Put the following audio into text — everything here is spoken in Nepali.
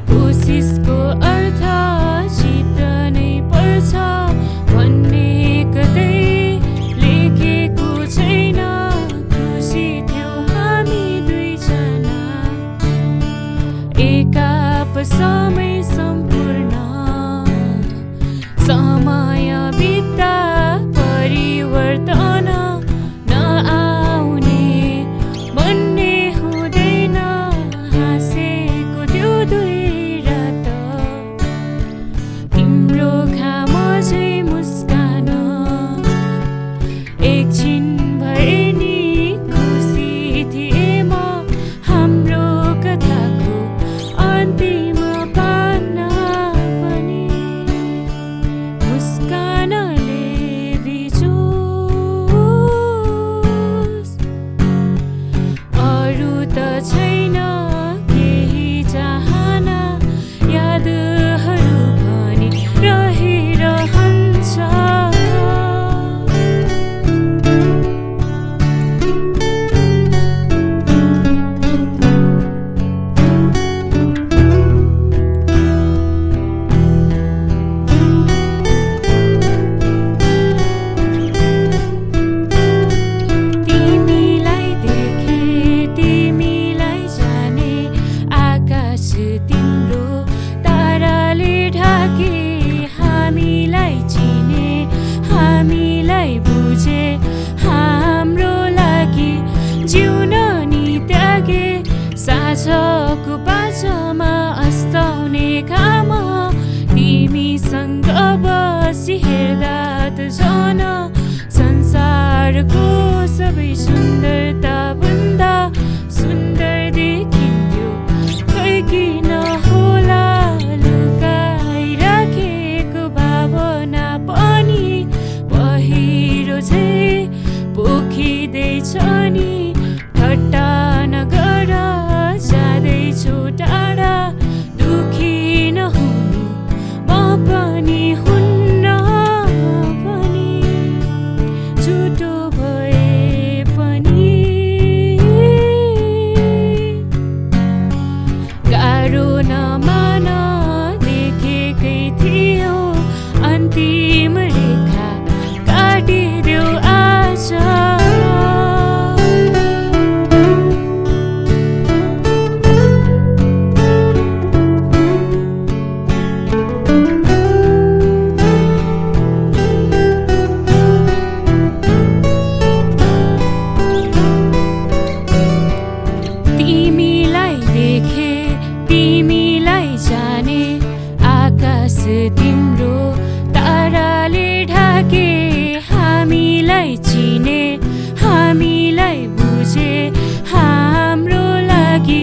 कोसिसको अर्थ जित नै पर्छ भन्ने कतै लेखेको छैन। खुसी थियौ हामी दुईजना, एक आपसमै सम्पूर्ण। समय बित्दा परिवर्तन नआउने भन्ने हुँदैन। हाँसेको त्यो दुई रात, तिम्रो घाम झै मुस्कान। एकछिन भए नि खुसी थिए म, हाम्रो कथाको अन्तिम पाना पनि मुस्कानले भिजोस्। अरू त छैन केही चाहना, यादहरू पनि रहिरहन्छ। तिमीलाई देखे, तिमीलाई जाने, आकाश तिम्रो ताराले ढाके। हामीलाई चिने, हामीलाई बुझे, हाम्रो लागि जिउन नि त्यागे। साँझको बाँझमा अस्ताउने घाम, तिमीसँग बसी हेर्दा त झन संसारको सबै सुन्दरता भन्दा सुन्दर देखिन्थ्यो। खै किन होला लुकाइराखेको भावना पनि पहिरो झै पोखिँदैछ नि। ठट्टा नगर, जाँदैछु टाढा, दुखी नहुनु म पनि हुन्न पनि। झुटो भए पनि गाह्रो नमान, देखेकै थियो अन्तिम रेखा काटिदेऊ आज। तिमीलाई देखे, तिमीलाई जाने, आकाश तिम्रो ताराले ढाके। हामीलाई चिने, हामीलाई बुझे, हाम्रो लागि